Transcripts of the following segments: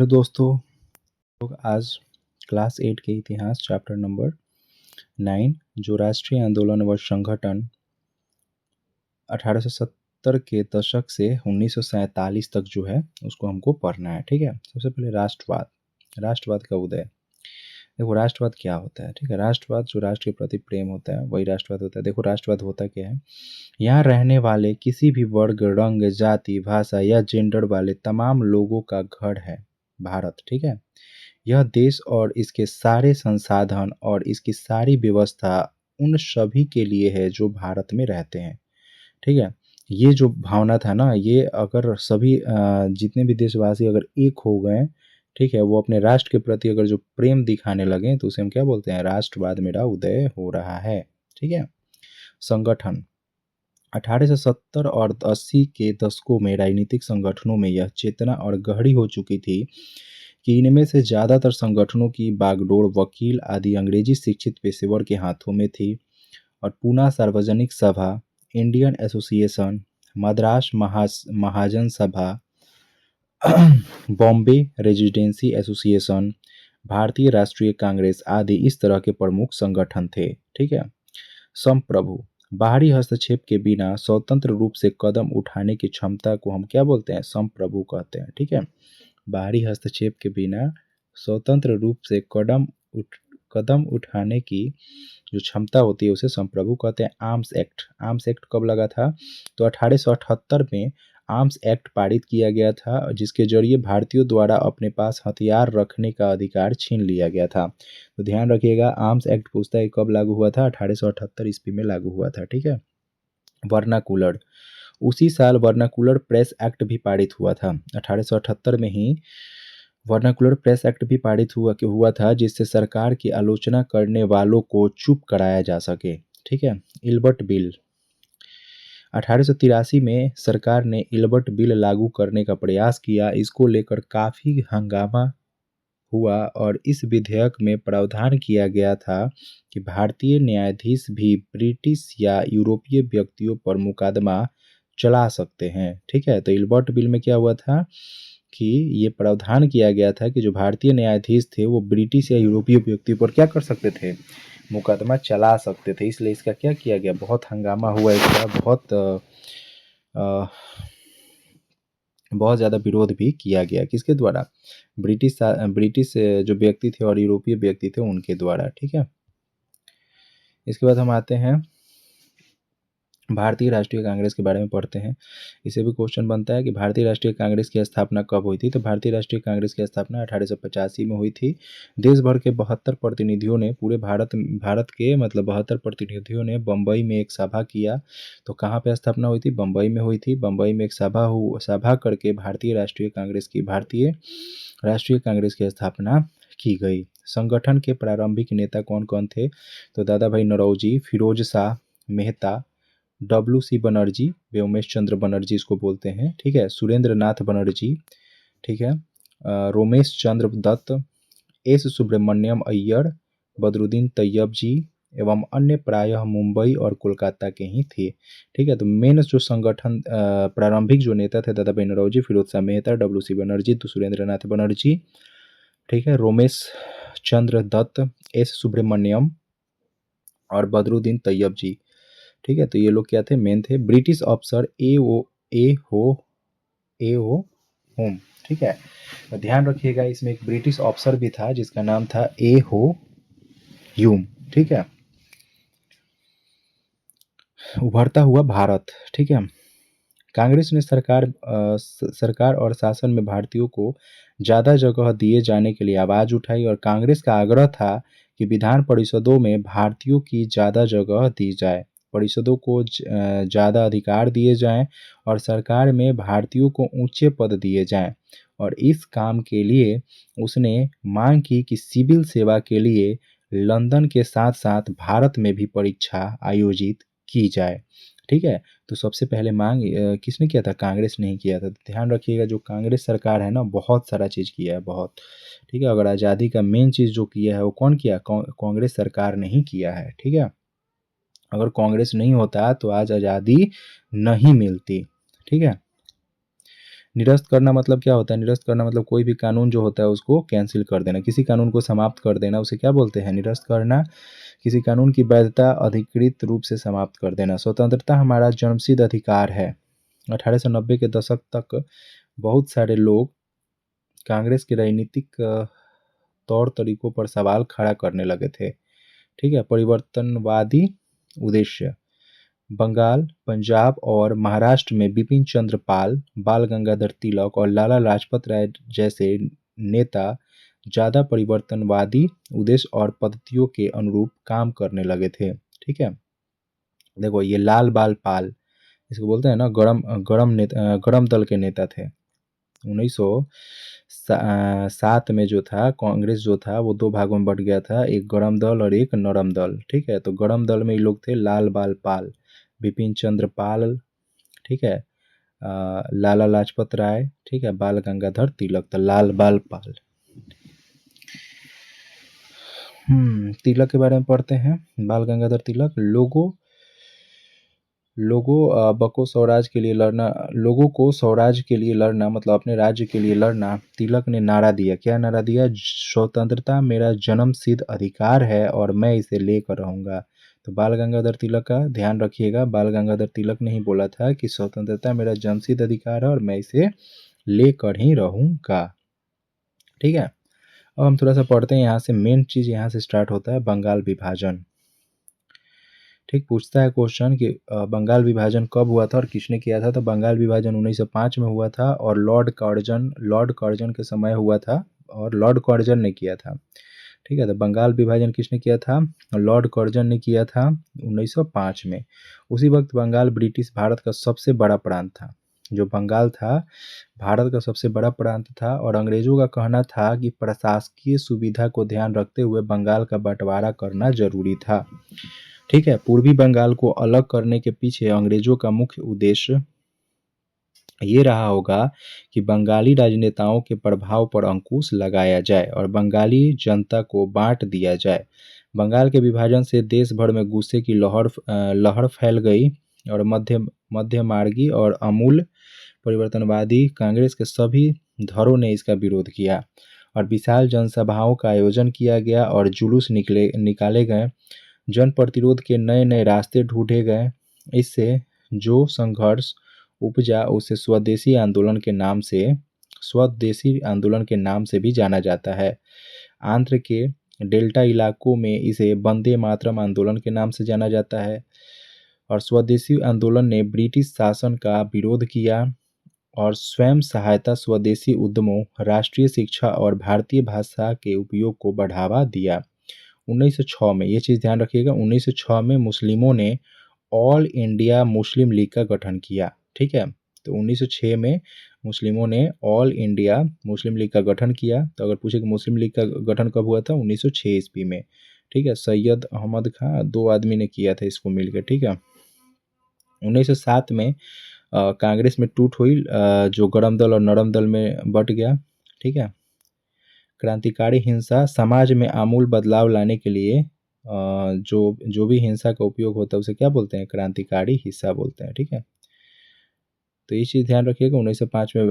Hello दोस्तों, लोग आज क्लास 8 के इतिहास चैप्टर नंबर 9 जो राष्ट्रीय आंदोलन व संगठन 1870 के दशक से 1947 तक जो है उसको हमको पढ़ना है। ठीक है, सबसे पहले राष्ट्रवाद का उदय। देखो राष्ट्रवाद क्या होता है। ठीक है, राष्ट्रवाद जो राष्ट्र के प्रति प्रेम होता है वही राष्ट्रवाद होता है। देखो राष्ट्रवाद होता क्या है, यहाँ रहने वाले किसी भी वर्ग, रंग, जाति, भाषा या जेंडर वाले तमाम लोगों का घर है भारत। ठीक है, यह देश और इसके सारे संसाधन और इसकी सारी व्यवस्था उन सभी के लिए है जो भारत में रहते हैं। ठीक है, ये जो भावना था ना, ये अगर सभी जितने भी देशवासी अगर एक हो गए, ठीक है, वो अपने राष्ट्र के प्रति अगर जो प्रेम दिखाने लगे तो उसे हम क्या बोलते हैं, राष्ट्रवाद मेरा उदय हो रहा है। ठीक है, संगठन 1870 और 80 के दशकों में राजनीतिक संगठनों में यह चेतना और गहरी हो चुकी थी कि इनमें से ज़्यादातर संगठनों की बागडोर वकील आदि अंग्रेजी शिक्षित पेशेवर के हाथों में थी और पूना सार्वजनिक सभा, इंडियन एसोसिएशन, मद्रास महाजन सभा, बॉम्बे रेजिडेंसी एसोसिएशन, भारतीय राष्ट्रीय कांग्रेस आदि इस तरह के प्रमुख संगठन थे। ठीक है, संप्रभु बाहरी हस्तक्षेप के बिना स्वतंत्र रूप से कदम उठाने की क्षमता को हम क्या बोलते हैं, संप्रभु कहते हैं। ठीक है, बाहरी हस्तक्षेप के बिना स्वतंत्र रूप से कदम उठाने की जो क्षमता होती है उसे संप्रभु कहते हैं। आर्म्स एक्ट कब लगा था, तो 1878 में आर्म्स एक्ट पारित किया गया था जिसके जरिए भारतीयों द्वारा अपने पास हथियार रखने का अधिकार छीन लिया गया था। तो ध्यान रखिएगा, आर्म्स एक्ट पूछता है कब लागू हुआ था, 1878 ईस्वी में लागू हुआ था। ठीक है, वर्नाकुलर, उसी साल वर्नाकुलर प्रेस एक्ट भी पारित हुआ था। 1878 में ही वर्नाकुलर प्रेस एक्ट भी पारित हुआ था जिससे सरकार की आलोचना करने वालों को चुप कराया जा सके। ठीक है, इल्बर्ट बिल 1883 में सरकार ने इल्बर्ट बिल लागू करने का प्रयास किया। इसको लेकर काफ़ी हंगामा हुआ और इस विधेयक में प्रावधान किया गया था कि भारतीय न्यायाधीश भी ब्रिटिश या यूरोपीय व्यक्तियों पर मुकदमा चला सकते हैं। ठीक है, तो इल्बर्ट बिल में क्या हुआ था कि ये प्रावधान किया गया था कि जो भारतीय न्यायाधीश थे वो ब्रिटिश या यूरोपीय व्यक्ति पर क्या कर सकते थे, मुकदमा चला सकते थे। इसलिए इसका क्या किया गया, बहुत हंगामा हुआ इसका, बहुत ज़्यादा विरोध भी किया गया। किसके द्वारा, ब्रिटिश जो व्यक्ति थे और यूरोपीय व्यक्ति थे उनके द्वारा। ठीक है, इसके बाद हम आते हैं भारतीय राष्ट्रीय कांग्रेस के बारे में पढ़ते हैं। इसे भी क्वेश्चन बनता है कि भारतीय राष्ट्रीय कांग्रेस की स्थापना कब हुई थी, तो भारतीय राष्ट्रीय कांग्रेस की स्थापना 1885 में हुई थी। देश भर के 72 प्रतिनिधियों ने, पूरे भारत के मतलब 72 प्रतिनिधियों ने बम्बई में एक सभा किया। तो कहाँ पे स्थापना हुई थी, बम्बई में हुई थी। बम्बई में एक सभा करके भारतीय राष्ट्रीय कांग्रेस की स्थापना की गई। संगठन के प्रारंभिक नेता कौन कौन थे, तो दादा भाई नौरोजी, फिरोज शाह मेहता, WC बनर्जी, व्योमेश चंद्र बनर्जी इसको बोलते हैं। ठीक है, सुरेंद्र नाथ बनर्जी, ठीक है, रोमेश चंद्र दत्त, S सुब्रमण्यम अय्यर, बदरुद्दीन तैयब जी एवं अन्य प्रायः मुंबई और कोलकाता के ही थे। ठीक है, तो मेन जो संगठन प्रारंभिक जो नेता थे दादा भाई नौरोजी, फिरोज शाह मेहता, WC बनर्जी, तो सुरेंद्र नाथ बनर्जी, ठीक है, रोमेश चंद्र दत्त, S सुब्रमण्यम और बदरुद्दीन तैयब जी। ठीक है, तो ये लोग क्या थे, मेन थे। ब्रिटिश अफसर ए ओ होम। ठीक है, तो ध्यान रखिएगा इसमें एक ब्रिटिश अफसर भी था जिसका नाम था ए हो ह्यूम। ठीक है, उभरता हुआ भारत। ठीक है, कांग्रेस ने सरकार और शासन में भारतीयों को ज़्यादा जगह दिए जाने के लिए आवाज़ उठाई और कांग्रेस का आग्रह था कि विधान परिषदों में भारतीयों की ज़्यादा जगह दी जाए, परिषदों को ज़्यादा अधिकार दिए जाएं और सरकार में भारतीयों को ऊंचे पद दिए जाएं। और इस काम के लिए उसने मांग की कि सिविल सेवा के लिए लंदन के साथ साथ भारत में भी परीक्षा आयोजित की जाए। ठीक है, तो सबसे पहले मांग किसने किया था, कांग्रेस ने ही किया था। तो ध्यान रखिएगा जो कांग्रेस सरकार है ना, बहुत सारा चीज़ किया है, बहुत। ठीक है, अगर आज़ादी का मेन चीज़ जो किया है वो कौन किया, कांग्रेस सरकार ने ही किया है। ठीक है, अगर कांग्रेस नहीं होता तो आज आज़ादी नहीं मिलती। ठीक है, निरस्त करना मतलब क्या होता है? निरस्त करना मतलब कोई भी कानून जो होता है उसको कैंसिल कर देना, किसी कानून को समाप्त कर देना, उसे क्या बोलते हैं? निरस्त करना। किसी कानून की वैधता अधिकृत रूप से समाप्त कर देना। स्वतंत्रता हमारा जन्मसिद्ध अधिकार है। 1890 के दशक तक बहुत सारे लोग कांग्रेस के राजनीतिक तौर तरीकों पर सवाल खड़ा करने लगे थे। ठीक है, परिवर्तनवादी उद्देश्य। बंगाल, पंजाब और महाराष्ट्र में बिपिन चंद्र पाल, बाल गंगाधर तिलक और लाला लाजपत राय जैसे नेता ज़्यादा परिवर्तनवादी उद्देश्य और पद्धतियों के अनुरूप काम करने लगे थे। ठीक है, देखो ये लाल बाल पाल, इसको बोलते हैं ना गरम दल के नेता थे। 1907 में जो था कांग्रेस जो था वो दो भागों में बट गया था, एक गरम दल और एक नरम दल। ठीक है, तो गरम दल में ये लोग थे लाल बाल पाल, बिपिन चंद्र पाल, ठीक है, लाला लाजपत राय, ठीक है, बाल गंगाधर तिलक, तो लाल बाल पाल। तिलक के बारे में पढ़ते हैं। बाल गंगाधर तिलक, लोगों को स्वराज के लिए लड़ना मतलब अपने राज्य के लिए लड़ना। तिलक ने नारा दिया, क्या नारा दिया? स्वतंत्रता मेरा जन्मसिद्ध अधिकार है और मैं इसे लेकर रहूंगा। तो बाल गंगाधर तिलक का ध्यान रखिएगा, बाल गंगाधर तिलक ने ही बोला था कि स्वतंत्रता मेरा जन्मसिद्ध अधिकार है और मैं इसे लेकर ही रहूंगा। ठीक है, अब हम थोड़ा सा पढ़ते हैं। यहाँ से मेन चीज यहाँ से स्टार्ट होता है, बंगाल विभाजन। ठीक, पूछता है क्वेश्चन कि बंगाल विभाजन कब हुआ था और किसने किया था? तो बंगाल विभाजन 1905 में हुआ था और लॉर्ड कर्जन के समय हुआ था और लॉर्ड कर्जन ने किया था। ठीक है, तो बंगाल विभाजन किसने किया था? लॉर्ड कर्जन ने किया था 1905 में। उसी वक्त बंगाल ब्रिटिश भारत का सबसे बड़ा प्रांत था। जो बंगाल था भारत का सबसे बड़ा प्रांत था और अंग्रेजों का कहना था कि प्रशासकीय सुविधा को ध्यान रखते हुए बंगाल का बंटवारा करना जरूरी था। ठीक है, पूर्वी बंगाल को अलग करने के पीछे अंग्रेजों का मुख्य उद्देश्य ये रहा होगा कि बंगाली राजनेताओं के प्रभाव पर अंकुश लगाया जाए और बंगाली जनता को बांट दिया जाए। बंगाल के विभाजन से देश भर में गुस्से की लहर फैल गई और मध्यमार्गी और अमूल परिवर्तनवादी कांग्रेस के सभी धड़ों ने इसका विरोध किया और विशाल जनसभाओं का आयोजन किया गया और जुलूस निकाले गए। जन प्रतिरोध के नए नए रास्ते ढूंढे गए। इससे जो संघर्ष उपजा उसे स्वदेशी आंदोलन के नाम से भी जाना जाता है। आंध्र के डेल्टा इलाकों में इसे वंदे मातरम आंदोलन के नाम से जाना जाता है। और स्वदेशी आंदोलन ने ब्रिटिश शासन का विरोध किया और स्वयं सहायता, स्वदेशी उद्यमों, राष्ट्रीय शिक्षा और भारतीय भाषा के उपयोग को बढ़ावा दिया। 1906 में, ये चीज़ ध्यान रखिएगा, 1906 में मुस्लिमों ने ऑल इंडिया मुस्लिम लीग का गठन किया। ठीक है, तो 1906 में मुस्लिमों ने ऑल इंडिया मुस्लिम लीग का गठन किया। तो अगर पूछे कि मुस्लिम लीग का गठन कब हुआ था? 1906 ईस्वी में। ठीक है, सैयद अहमद खां, दो आदमी ने किया था इसको मिलकर। ठीक है, 1907 में कांग्रेस में टूट हुई, जो गरम दल और नरम दल में बट गया। ठीक है, क्रांतिकारी हिंसा, समाज में आमूल बदलाव लाने के लिए जो भी हिंसा का उपयोग होता है उसे क्या बोलते हैं? क्रांतिकारी हिंसा बोलते हैं। ठीक है, तो ये चीज़ ध्यान रखिएगा। 1905 में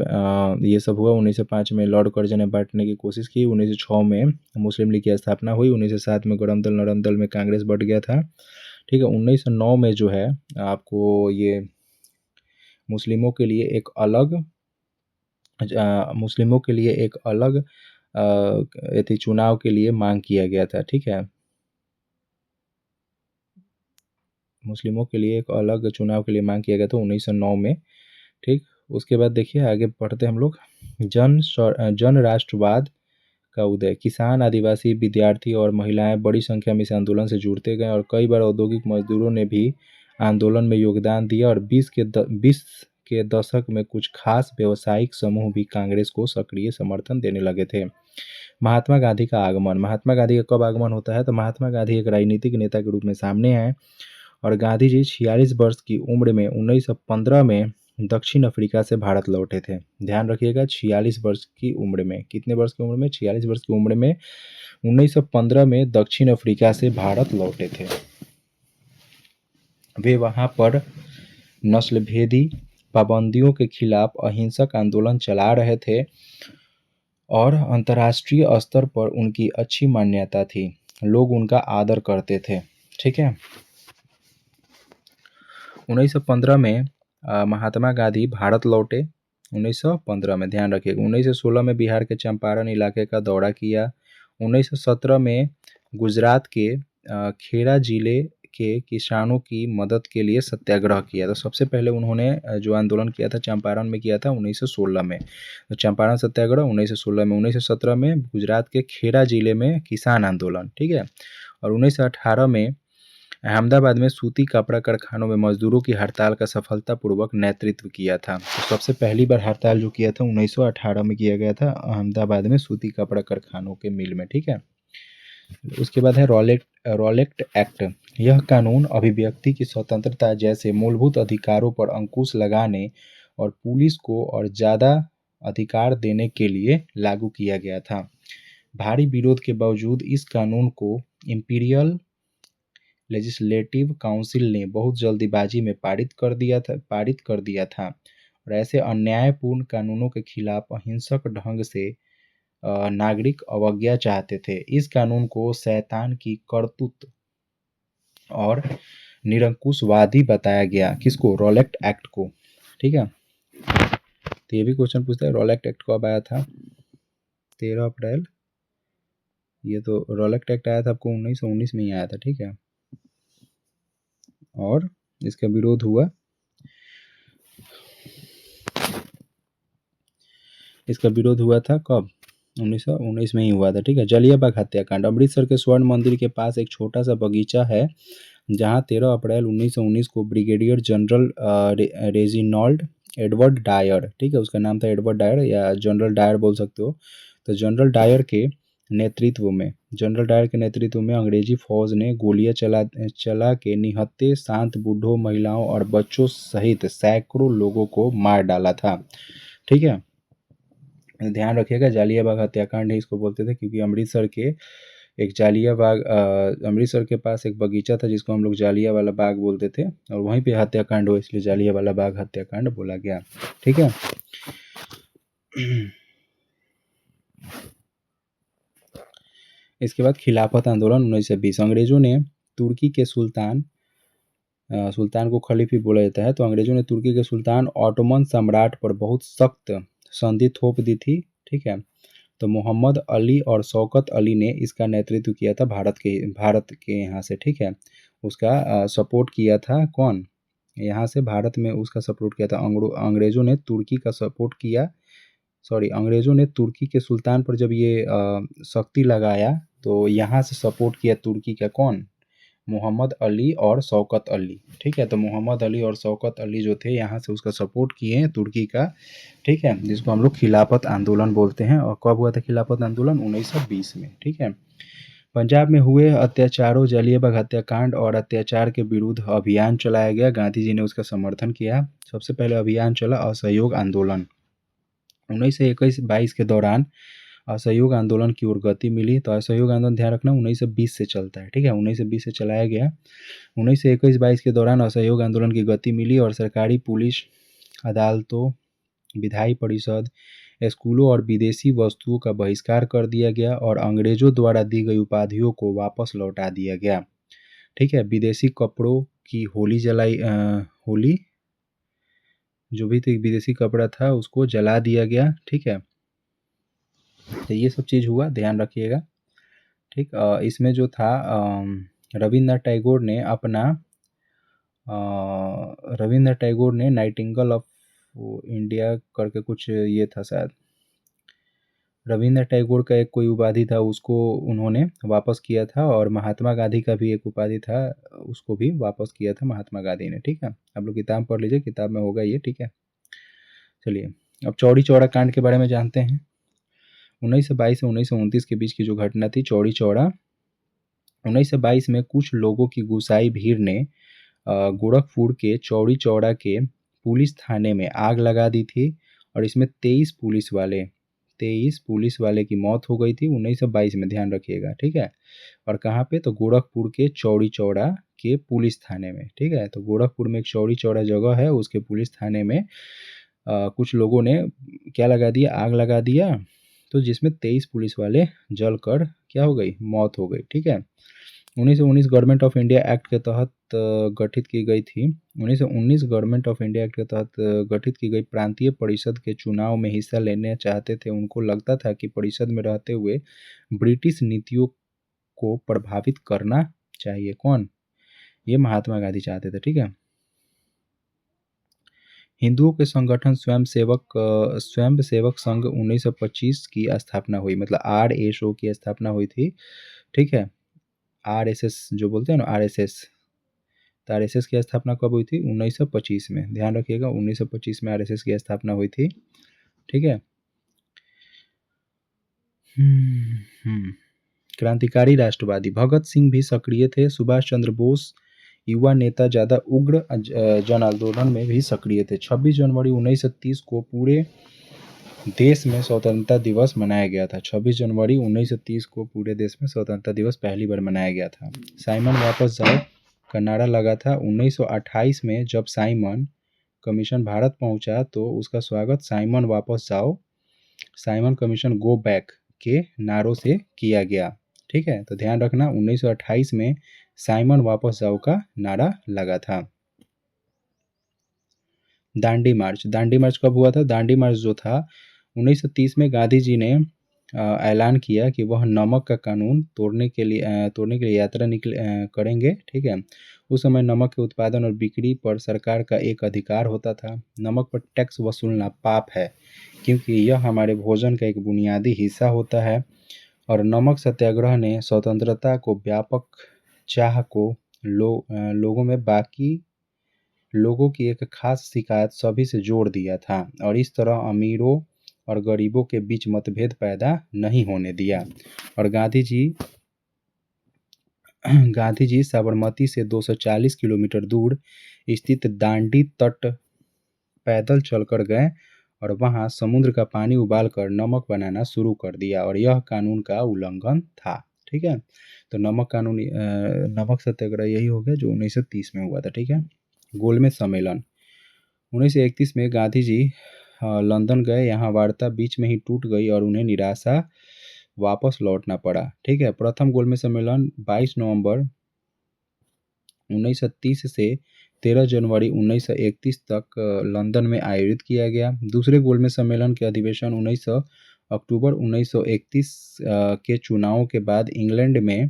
ये सब हुआ। 1905 में लॉर्ड कर्जन ने बांटने की कोशिश की। 1906 में मुस्लिम लीग की स्थापना हुई। 1907 में गरम दल नरम दल में कांग्रेस बट गया था। ठीक है, 1909 में जो है आपको ये मुस्लिमों के लिए एक अलग चुनाव के लिए मांग किया गया था। ठीक है, मुस्लिमों के लिए एक अलग चुनाव के लिए मांग किया गया था 1909 में। ठीक, उसके बाद देखिए आगे बढ़ते हम लोग। जन राष्ट्रवाद का उदय। किसान, आदिवासी, विद्यार्थी और महिलाएं बड़ी संख्या में इस आंदोलन से जुड़ते गए और कई बार औद्योगिक मजदूरों ने भी आंदोलन में योगदान दिया और 20 के दशक में कुछ खास व्यावसायिक समूह भी कांग्रेस को सक्रिय समर्थन देने लगे थे। महात्मा गांधी का आगमन। महात्मा गांधी का कब आगमन होता है? तो महात्मा गांधी एक राजनीतिक नेता के रूप में सामने आए और गांधी जी 46 वर्ष की उम्र में 1915 में दक्षिण अफ्रीका से भारत लौटे थे। ध्यान रखिएगा, 46 वर्ष की उम्र में, कितने वर्ष की उम्र में? 46 वर्ष की उम्र में 1915 में दक्षिण अफ्रीका से भारत लौटे थे। वे वहां पर नस्लभेदी पाबंदियों के खिलाफ अहिंसक आंदोलन चला रहे थे और अंतर्राष्ट्रीय स्तर पर उनकी अच्छी मान्यता थी। लोग उनका आदर करते थे। ठीक है। 1915 में महात्मा गांधी भारत लौटे। 1915 में ध्यान रखिएगा। 1916 में बिहार के चंपारण इलाके का दौरा किया। 1917 में गुजरात के खेड़ा जिले के किसानों की मदद के लिए सत्याग्रह किया। तो सबसे पहले उन्होंने जो आंदोलन किया था चंपारण में किया था 1916 में। तो चंपारण सत्याग्रह 1916 में। 1917 में गुजरात के खेड़ा जिले में किसान आंदोलन। ठीक है। और 1918 में अहमदाबाद में सूती कपड़ा कारखानों में मजदूरों की हड़ताल का सफलतापूर्वक नेतृत्व किया था। तो सबसे पहली बार हड़ताल जो किया था 1918 में किया गया था अहमदाबाद में सूती कपड़ा कारखानों के मिल में। ठीक है। उसके बाद है रॉलेट एक्ट। यह कानून अभिव्यक्ति की स्वतंत्रता जैसे मूलभूत अधिकारों पर अंकुश लगाने और पुलिस को और ज़्यादा अधिकार देने के लिए लागू किया गया था। भारी विरोध के बावजूद इस कानून को इंपीरियल लेजिस्लेटिव काउंसिल ने बहुत जल्दीबाजी में पारित कर दिया था और ऐसे अन्यायपूर्ण कानूनों के खिलाफ अहिंसक ढंग से नागरिक अवज्ञा चाहते थे। इस कानून को शैतान की करतूत और निरंकुशवादी बताया गया। किसको? रॉलेट एक्ट को। ठीक है। तो ये भी क्वेश्चन पूछता है रॉलेट एक्ट कब आया था? 13 अप्रैल। ये तो रॉलेट एक्ट आया था आपको 1919 में ही आया था। ठीक है। और इसका विरोध हुआ था कब? 1919 में ही हुआ था। ठीक है। जलियांवाला हत्याकांड। अमृतसर के स्वर्ण मंदिर के पास एक छोटा सा बगीचा है जहां 13 अप्रैल 1919 को brigadier general Reginald Edward Dyer, ठीक है, उसका नाम था एडवर्ड डायर या जनरल डायर बोल सकते हो। तो जनरल डायर के नेतृत्व में अंग्रेजी फौज ने गोलियां चला के निहत्थे शांत बूढ़ों, महिलाओं और बच्चों सहित सैकड़ों लोगों को मार डाला था। ठीक है। ध्यान रखिएगा जालियांवाला हत्याकांड ही इसको बोलते थे क्योंकि अमृतसर के पास एक बगीचा था जिसको हम लोग जालियांवाला बाग बोलते थे और वहीं पे हत्याकांड हुआ इसलिए जालियांवाला बाग हत्याकांड बोला गया। ठीक है। इसके बाद खिलाफत आंदोलन 1920। अंग्रेजों ने तुर्की के सुल्तान को खलीफी बोला जाता है। तो अंग्रेजों ने तुर्की के सुल्तान ऑटोमन सम्राट पर बहुत सख्त संधि थोप दी थी। ठीक है। तो मोहम्मद अली और शौकत अली ने इसका नेतृत्व किया था भारत के यहाँ से। ठीक है। उसका सपोर्ट किया था कौन? यहाँ से भारत में उसका सपोर्ट किया था। अंग्रेजों ने तुर्की का सपोर्ट किया। अंग्रेजों ने तुर्की के सुल्तान पर जब ये सख्ती लगाया तो यहाँ से सपोर्ट किया तुर्की का कौन? मोहम्मद अली और शौकत अली। ठीक है। तो मोहम्मद अली और शौकत अली जो थे यहाँ से उसका सपोर्ट किए हैं तुर्की का। ठीक है। जिसको हम लोग खिलाफत आंदोलन बोलते हैं। और कब हुआ था खिलाफत आंदोलन? 1920 में। ठीक है। पंजाब में हुए अत्याचारों, जालियांवाला हत्याकांड और अत्याचार के विरुद्ध अभियान चलाया गया। गांधी जी ने उसका समर्थन किया। सबसे पहले अभियान चला असहयोग आंदोलन। 1921-22 के दौरान असहयोग आंदोलन की ओर गति मिली। तो असहयोग आंदोलन ध्यान रखना 1920 से चलता है। ठीक है। 1920 से चलाया गया। 1921-22 के दौरान असहयोग आंदोलन की गति मिली और सरकारी, पुलिस, अदालतों, विधायी परिषद, स्कूलों और विदेशी वस्तुओं का बहिष्कार कर दिया गया और अंग्रेजों द्वारा दी गई उपाधियों को वापस लौटा दिया गया। ठीक है। विदेशी कपड़ों की होली जो भी विदेशी कपड़ा था उसको जला दिया गया। ठीक है। तो ये सब चीज़ हुआ, ध्यान रखिएगा। ठीक। इसमें जो था रविन्द्रनाथ टैगोर ने नाइटिंगेल ऑफ इंडिया करके कुछ ये था शायद, रविन्द्रनाथ टैगोर का एक कोई उपाधि था उसको उन्होंने वापस किया था और महात्मा गांधी का भी एक उपाधि था उसको भी वापस किया था महात्मा गांधी ने। ठीक है। आप लोग किताब पढ़ लीजिए, किताब में होगा ये। ठीक है। चलिए अब चौरी चौरा कांड के बारे में जानते हैं। 1922 से 1929 के बीच की जो घटना थी चौरी चौरा। 1922 में कुछ लोगों की गुस्साई भीड़ ने गोरखपुर के चौरी चौरा के पुलिस थाने में आग लगा दी थी और इसमें 23 पुलिस वाले की मौत हो गई थी 1922 में, ध्यान रखिएगा। ठीक है। और कहाँ पे? तो गोरखपुर के चौरी चौरा के पुलिस थाने में, ठीक है। तो गोरखपुर में एक चौड़ी चौड़ा जगह है, उसके पुलिस थाने में कुछ लोगों ने क्या लगा दिया, आग लगा दिया, तो जिसमें 23 पुलिस वाले जलकर क्या हो गई, मौत हो गई, ठीक है। 1919 गवर्नमेंट ऑफ इंडिया एक्ट के तहत गठित की गई थी। 1919 गवर्नमेंट ऑफ इंडिया एक्ट के तहत गठित की गई प्रांतीय परिषद के चुनाव में हिस्सा लेने चाहते थे। उनको लगता था कि परिषद में रहते हुए ब्रिटिश नीतियों को प्रभावित करना चाहिए। कौन? ये महात्मा गांधी चाहते थे, ठीक है। हिंदुओं के संगठन स्वयं सेवक संघ 1925 की स्थापना हुई, मतलब RSO की स्थापना हुई थी, ठीक है। RSS जो बोलते हैं ना, RSS, तो RSS की स्थापना कब हुई थी? 1925 में, ध्यान रखिएगा 1925 में RSS की स्थापना हुई थी, ठीक है। क्रांतिकारी राष्ट्रवादी भगत सिंह भी सक्रिय थे। सुभाष चंद्र बोस युवा नेता ज़्यादा उग्र जन आंदोलन में भी सक्रिय थे। 26 जनवरी 1930 को पूरे देश में स्वतंत्रता दिवस मनाया गया था। 26 जनवरी 1930 को पूरे देश में स्वतंत्रता दिवस पहली बार मनाया गया था। साइमन वापस जाओ का नारा लगा था। 1928 में जब साइमन कमीशन भारत पहुंचा तो उसका स्वागत साइमन वापस जाओ, साइमन कमीशन गो बैक के नारों से किया गया, ठीक है। तो ध्यान रखना 1928 में साइमन वापस जाओ का नारा लगा था। दांडी मार्च कब हुआ था? दांडी मार्च जो था 1930 में गांधी जी ने ऐलान किया कि वह नमक का कानून तोड़ने के लिए यात्रा करेंगे, ठीक है। उस समय नमक के उत्पादन और बिक्री पर सरकार का एक अधिकार होता था। नमक पर टैक्स वसूलना पाप है, क्योंकि यह हमारे भोजन का एक बुनियादी हिस्सा होता है। और नमक सत्याग्रह ने स्वतंत्रता को व्यापक चाह को लोगों में बाकी लोगों की एक खास शिकायत सभी से जोड़ दिया था और इस तरह अमीरों और गरीबों के बीच मतभेद पैदा नहीं होने दिया। और गांधी जी साबरमती से 240 किलोमीटर दूर स्थित दांडी तट पैदल चलकर गए और वहां समुद्र का पानी उबालकर नमक बनाना शुरू कर दिया और यह कानून का उल्लंघन था, ठीक है। तो नमक सत्याग्रह यही हो गया जो 1930 में हुआ था, ठीक है। गोलमेज सम्मेलन 1931 में गांधी जी लंदन गए, यहाँ वार्ता बीच में ही टूट गई और उन्हें निराशा वापस लौटना पड़ा, ठीक है। प्रथम गोलमेज सम्मेलन 22 नवंबर 1930 से 13 जनवरी 1931 तक लंदन में आयोजित किया गया। दूसरे गोलमेज सम्मेलन के अधिवेशन 19 अक्टूबर 1931 के चुनावों के बाद इंग्लैंड में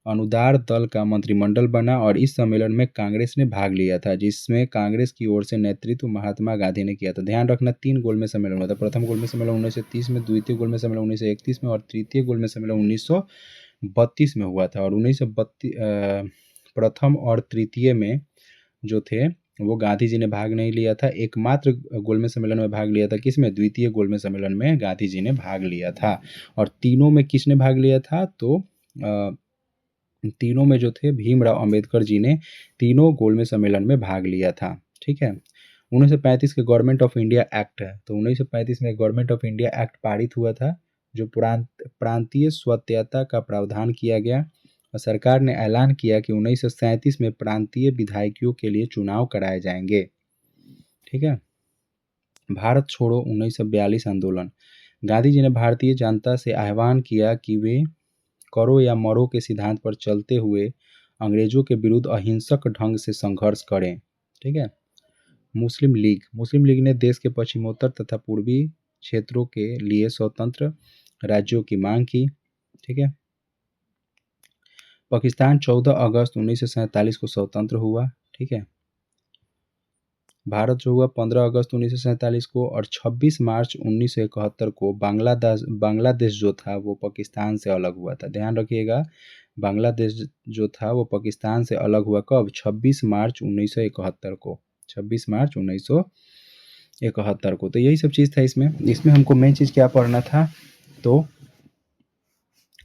अनुदार दल का मंत्रिमंडल बना और इस सम्मेलन में कांग्रेस ने भाग लिया था, जिसमें कांग्रेस की ओर से नेतृत्व महात्मा गांधी ने किया था। ध्यान रखना 3 गोलमेज सम्मेलन हुआ था। प्रथम गोलमेज सम्मेलन 1930 में, द्वितीय गोलमेज सम्मेलन 1931 में और तृतीय गोलमेज सम्मेलन 1932 में हुआ था। और 1932 प्रथम और तृतीय में जो थे वो गांधी जी ने भाग नहीं लिया था। एकमात्र गोलमेज सम्मेलन में भाग लिया था, किसमें? द्वितीय गोलमेज सम्मेलन में गांधी जी ने भाग लिया था। और तीनों में किसने भाग लिया था? तो तीनों में जो थे भीमराव अंबेडकर जी ने तीनों गोलमेज सम्मेलन में भाग लिया था, ठीक है। 1935 के गवर्नमेंट ऑफ इंडिया एक्ट है, तो 1935 में गवर्नमेंट ऑफ इंडिया एक्ट पारित हुआ था जो प्रांतीय स्वायत्तता का प्रावधान किया गया और सरकार ने ऐलान किया कि 1937 में प्रांतीय विधायकों के लिए चुनाव कराए जाएंगे, ठीक है। भारत छोड़ो 1942 आंदोलन गांधी जी ने भारतीय जनता से आह्वान किया कि वे करो या मरो के सिद्धांत पर चलते हुए अंग्रेजों के विरुद्ध अहिंसक ढंग से संघर्ष करें, ठीक है। मुस्लिम लीग ने देश के पश्चिमोत्तर तथा पूर्वी क्षेत्रों के लिए स्वतंत्र राज्यों की मांग की, ठीक है। पाकिस्तान 14 अगस्त 1947 को स्वतंत्र हुआ, ठीक है। भारत जो हुआ 15 अगस्त 1947 को और 26 मार्च 1971 को बांग्लादेश जो था वो पाकिस्तान से अलग हुआ था। ध्यान रखिएगा, बांग्लादेश जो था वो पाकिस्तान से अलग हुआ कब? 26 मार्च 1971 को, 26 मार्च 1971 को। तो यही सब चीज़ था इसमें हमको मेन चीज़ क्या पढ़ना था? तो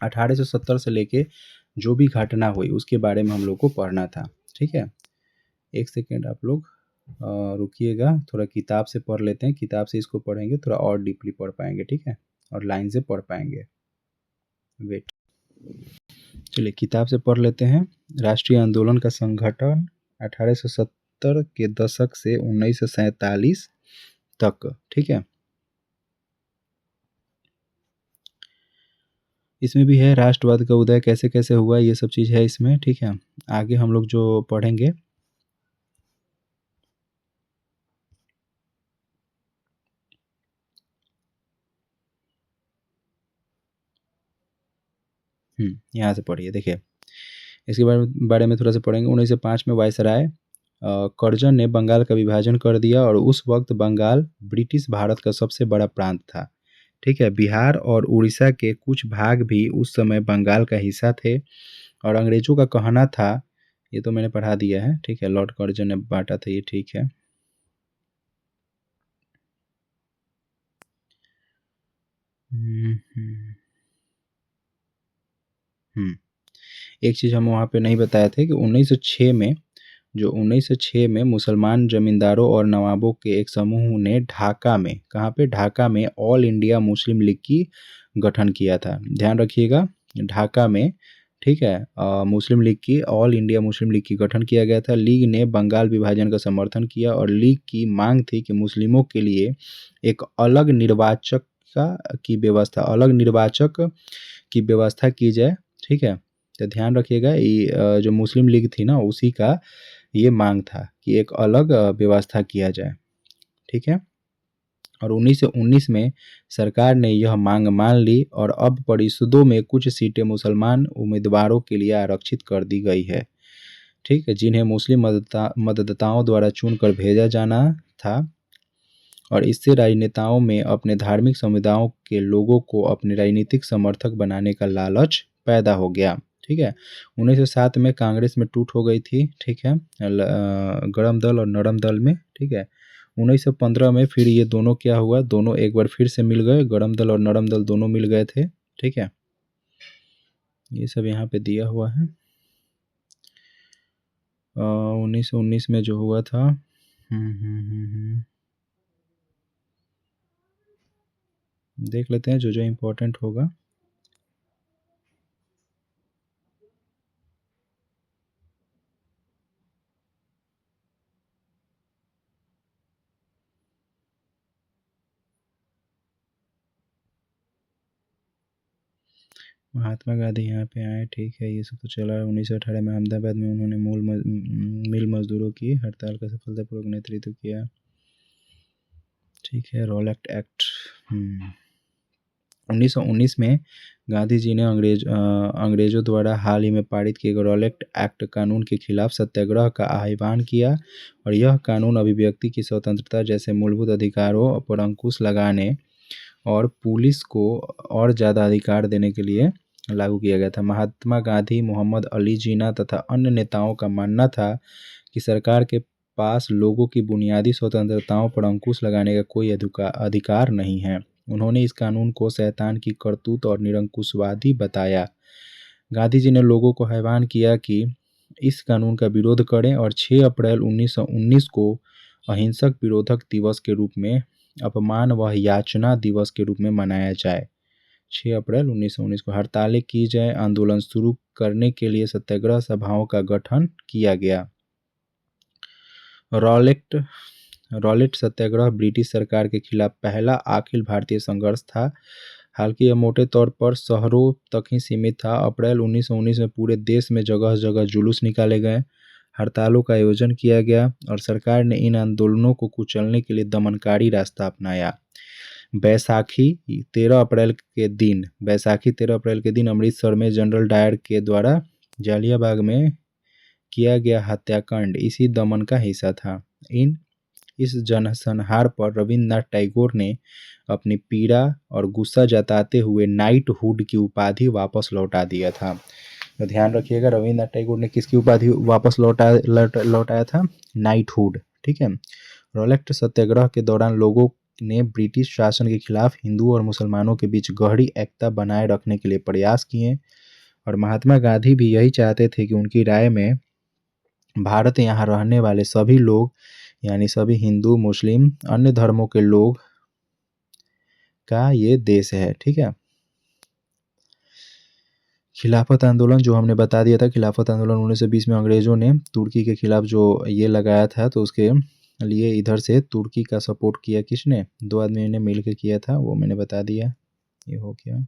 1870 से लेके जो भी घटना हुई उसके बारे में हम लोग को पढ़ना था, ठीक है। एक सेकेंड आप लोग रुकिएगा, थोड़ा किताब से पढ़ लेते हैं। किताब से इसको पढ़ेंगे थोड़ा और डीपली पढ़ पाएंगे, ठीक है, और लाइन से पढ़ पाएंगे। वेट। चलिए किताब से पढ़ लेते हैं। राष्ट्रीय आंदोलन का संगठन 1870 के दशक से 1947 तक, ठीक है। इसमें भी है राष्ट्रवाद का उदय कैसे कैसे हुआ, ये सब चीज़ है इसमें, ठीक है। आगे हम लोग जो पढ़ेंगे यहाँ से पढ़िए, देखिए इसके बारे में थोड़ा सा पढ़ेंगे। 1905 में वायसराय कर्जन ने बंगाल का विभाजन कर दिया और उस वक्त बंगाल ब्रिटिश भारत का सबसे बड़ा प्रांत था, ठीक है। बिहार और उड़ीसा के कुछ भाग भी उस समय बंगाल का हिस्सा थे और अंग्रेजों का कहना था, ये तो मैंने पढ़ा दिया है, ठीक है, लॉर्ड कर्जन ने बांटा था, ये ठीक है। एक चीज़ हम वहाँ पे नहीं बताए थे कि 1906 में, जो 1906 में मुसलमान जमींदारों और नवाबों के एक समूह ने ढाका में, कहाँ पे, ढाका में ऑल इंडिया मुस्लिम लीग की गठन किया था। ध्यान रखिएगा, ढाका में, ठीक है, मुस्लिम लीग की, ऑल इंडिया मुस्लिम लीग की गठन किया गया था। लीग ने बंगाल विभाजन का समर्थन किया और लीग की मांग थी कि मुस्लिमों के लिए एक अलग निर्वाचक की व्यवस्था, अलग निर्वाचक की व्यवस्था की जाए, ठीक है। तो ध्यान रखिएगा, ये जो मुस्लिम लीग थी ना, उसी का ये मांग था कि एक अलग व्यवस्था किया जाए, ठीक है। और 1919 में सरकार ने यह मांग मान ली और अब परिषदों में कुछ सीटें मुसलमान उम्मीदवारों के लिए आरक्षित कर दी गई है, ठीक है, जिन्हें मुस्लिम मतदाताओं द्वारा चुनकर भेजा जाना था। और इससे राजनेताओं में अपने धार्मिक समुदायों के लोगों को अपने राजनीतिक समर्थक बनाने का लालच पैदा हो गया, ठीक है। 1907 में कांग्रेस में टूट हो गई थी, ठीक है, गरम दल और नरम दल में, ठीक है। 1915 में फिर ये दोनों क्या हुआ, दोनों एक बार फिर से मिल गए, गरम दल और नरम दल दोनों मिल गए थे, ठीक है। ये सब यहाँ पे दिया हुआ है। 1919 में जो हुआ था, देख लेते हैं जो जो इम्पोर्टेंट होगा। महात्मा गांधी यहाँ पे आए, ठीक है, ये सब तो चला। 1918 में अहमदाबाद में उन्होंने मिल मजदूरों की हड़ताल का सफलतापूर्वक नेतृत्व किया, ठीक है। रॉलेट एक्ट 1919 में गांधी जी ने अंग्रेजों द्वारा हाल ही में पारित किए गए रॉलेट एक्ट कानून के खिलाफ सत्याग्रह का आह्वान किया और यह कानून अभिव्यक्ति की स्वतंत्रता जैसे मूलभूत अधिकारों पर अंकुश लगाने और पुलिस को और ज़्यादा अधिकार देने के लिए लागू किया गया था। महात्मा गांधी, मोहम्मद अली जिन्ना तथा अन्य नेताओं का मानना था कि सरकार के पास लोगों की बुनियादी स्वतंत्रताओं पर अंकुश लगाने का कोई अधिकार नहीं है। उन्होंने इस कानून को शैतान की करतूत और निरंकुशवादी बताया। गांधी जी ने लोगों को आह्वान किया कि इस कानून का विरोध करें और 6 अप्रैल 1919 को अहिंसक विरोधक दिवस के रूप में, अपमान व याचना दिवस के रूप में मनाया जाए। 6 अप्रैल 1919 को हड़तालें की जाए, आंदोलन शुरू करने के लिए सत्याग्रह सभाओं का गठन किया गया। रॉलेट सत्याग्रह ब्रिटिश सरकार के खिलाफ पहला अखिल भारतीय संघर्ष था। हालांकि यह मोटे तौर पर शहरों तक ही सीमित था। अप्रैल 1919 में पूरे देश में जगह जगह जुलूस निकाले गए, हड़तालों का आयोजन किया गया और सरकार ने इन आंदोलनों को कुचलने के लिए दमनकारी रास्ता अपनाया। बैसाखी 13 अप्रैल के दिन अमृतसर में जनरल डायर के द्वारा जालियांवाला में किया गया हत्याकांड इसी दमन का हिस्सा था। इस जनसंहार पर रविन्द्रनाथ टैगोर ने अपनी पीड़ा और गुस्सा जताते हुए नाइटहुड की उपाधि वापस लौटा दिया था। तो ध्यान रखिएगा, रविन्द्रनाथ टैगोर ने किसकी उपाधि वापस लौटाया था, नाइटहुड, ठीक है। रॉलेट सत्याग्रह के दौरान लोगों ने ब्रिटिश शासन के खिलाफ हिंदुओं और मुसलमानों के बीच गहरी एकता बनाए रखने के लिए प्रयास किए और महात्मा गांधी भी यही चाहते थे कि उनकी राय में भारत यहाँ रहने वाले सभी लोग, यानी सभी हिंदू, मुस्लिम, अन्य धर्मों के लोग का ये देश है, ठीक है। खिलाफत आंदोलन जो हमने बता दिया था, खिलाफत आंदोलन 1920 में अंग्रेज़ों ने तुर्की के खिलाफ जो ये लगाया था, तो उसके लिए इधर से तुर्की का सपोर्ट किया किसने? 2 आदमी ने मिल के किया था, वो मैंने बता दिया। ये हो गया।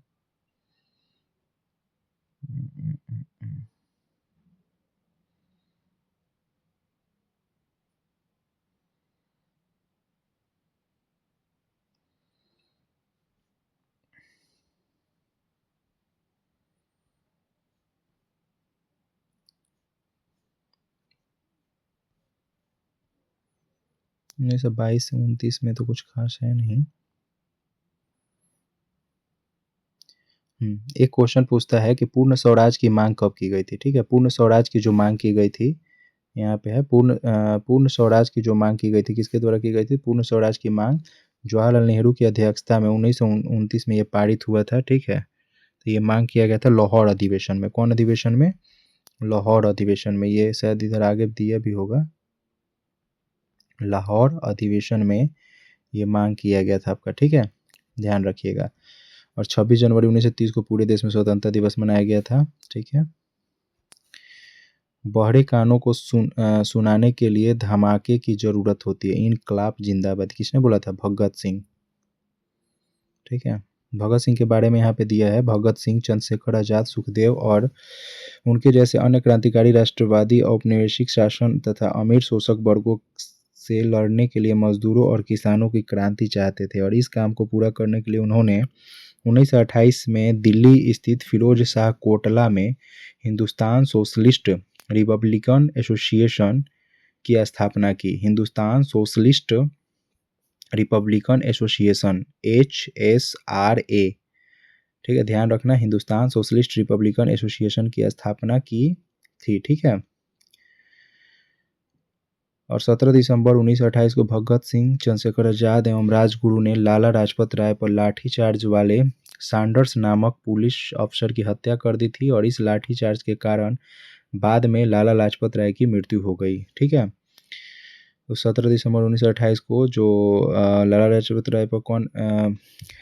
उन्नीस सौ 22 से 29 में तो कुछ खास है नहीं। एक क्वेश्चन पूछता है कि पूर्ण स्वराज की मांग कब की गई थी? ठीक है, पूर्ण स्वराज की जो मांग की गई थी, यहाँ पे है पूर्ण स्वराज की जो मांग की गई थी, किसके द्वारा की गई थी? पूर्ण स्वराज की मांग जवाहरलाल नेहरू की अध्यक्षता में 1929 में ये पारित हुआ था। ठीक है, तो ये मांग किया गया था लाहौर अधिवेशन में। कौन अधिवेशन में? लाहौर अधिवेशन में। ये शायद इधर आगे दिया भी होगा, लाहौर अधिवेशन में ये मांग किया गया था आपका। ठीक है, ध्यान रखिएगा। और 26 जनवरी 1930 को पूरे देश में स्वतंत्रता दिवस मनाया गया था। ठीक है, बहरे कानों को सुनाने के लिए धमाके की जरूरत होती है, इनकलाब जिंदाबाद। किसने बोला था? भगत सिंह। ठीक है, भगत सिंह के बारे में यहाँ पे दिया है, भगत सिंह, चंद्रशेखर आजाद, सुखदेव और उनके जैसे अन्य क्रांतिकारी राष्ट्रवादी औपनिवेशिक शासन तथा अमीर शोषक वर्गों से लड़ने के लिए मजदूरों और किसानों की क्रांति चाहते थे, और इस काम को पूरा करने के लिए उन्होंने 1928 में दिल्ली स्थित फिरोज शाह कोटला में हिंदुस्तान सोशलिस्ट रिपब्लिकन एसोसिएशन की स्थापना की। Hindustan socialist Republican association, HSRA। ठीक है, ध्यान रखना, हिंदुस्तान सोशलिस्ट रिपब्लिकन एसोसिएशन की स्थापना की थी। ठीक है, और 17 दिसंबर 1928 को भगत सिंह, चंद्रशेखर आजाद एवं राजगुरु ने लाला लाजपत राय पर लाठीचार्ज वाले सैंडर्स नामक पुलिस अफसर की हत्या कर दी थी, और इस लाठीचार्ज के कारण बाद में लाला लाजपत राय की मृत्यु हो गई। ठीक है, तो 17 दिसंबर 1928 को जो लाला लाजपत राय पर कौन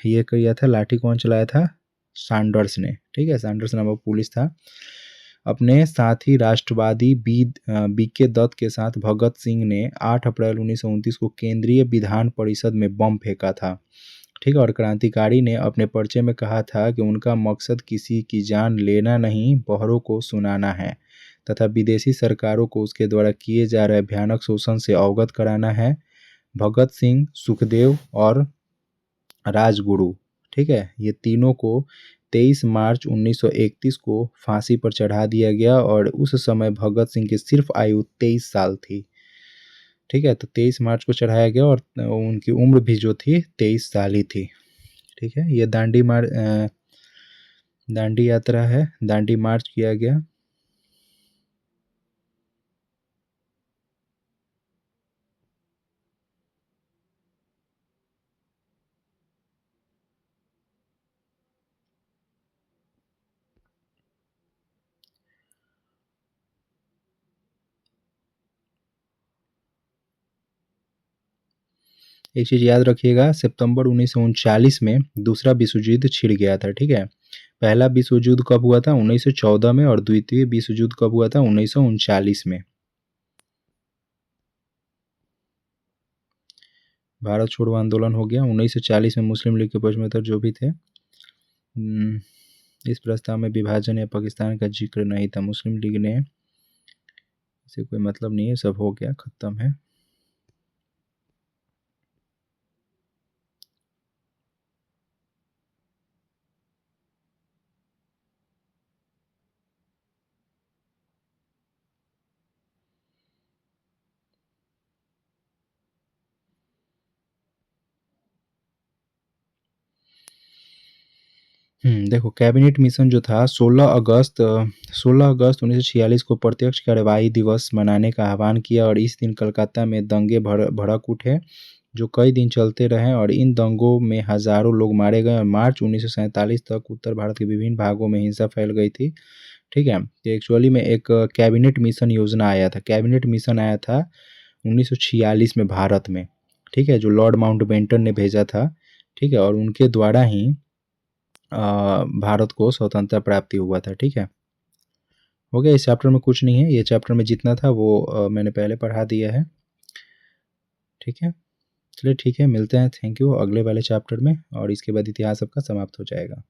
ये किया था, लाठी कौन चलाया था? सैंडर्स ने। ठीक है, सैंडर्स नामक पुलिस था। अपने साथी राष्ट्रवादी BK दत्त के साथ भगत सिंह ने 8 अप्रैल 1929 को केंद्रीय विधान परिषद में बम फेंका था। ठीक है, और क्रांतिकारी ने अपने पर्चे में कहा था कि उनका मकसद किसी की जान लेना नहीं, बहरों को सुनाना है तथा विदेशी सरकारों को उसके द्वारा किए जा रहे भयानक शोषण से अवगत कराना है। भगत सिंह, सुखदेव और राजगुरु, ठीक है, ये तीनों को 23 मार्च 1931 को फांसी पर चढ़ा दिया गया, और उस समय भगत सिंह की सिर्फ आयु 23 साल थी। ठीक है, तो 23 मार्च को चढ़ाया गया, और उनकी उम्र भी जो थी 23 साल ही थी। ठीक है, ये दांडी यात्रा है, दांडी मार्च किया गया। एक चीज़ याद रखिएगा, सितंबर 1939 में दूसरा विश्व युद्ध छिड़ गया था। ठीक है, पहला विश्व युद्ध कब हुआ था? 1914 में, और द्वितीय विश्व युद्ध कब हुआ था? 1939 में। भारत छोड़ो आंदोलन हो गया 1940 में, मुस्लिम लीग के पक्षधर जो भी थे, इस प्रस्ताव में विभाजन या पाकिस्तान का जिक्र नहीं था। मुस्लिम लीग ने, इसे कोई मतलब नहीं है, सब हो गया, खत्म है। देखो, कैबिनेट मिशन जो था 16 अगस्त 1946 को प्रत्यक्ष कार्यवाही दिवस मनाने का आह्वान किया, और इस दिन कलकत्ता में दंगे भड़क उठे जो कई दिन चलते रहे, और इन दंगों में हजारों लोग मारे गए, और मार्च 1947 तक उत्तर भारत के विभिन्न भागों में हिंसा फैल गई थी। ठीक है, तो एक्चुअली में एक कैबिनेट मिशन योजना आया था, कैबिनेट मिशन आया था 1946 में भारत में। ठीक है, जो लॉर्ड माउंटबेटन ने भेजा था। ठीक है, और उनके द्वारा ही भारत को स्वतंत्रता प्राप्ति हुआ था। ठीक है, हो गया। इस चैप्टर में कुछ नहीं है, ये चैप्टर में जितना था वो मैंने पहले पढ़ा दिया है। ठीक है, चलिए ठीक है, मिलते हैं। थैंक यू अगले वाले चैप्टर में, और इसके बाद इतिहास आपका समाप्त हो जाएगा।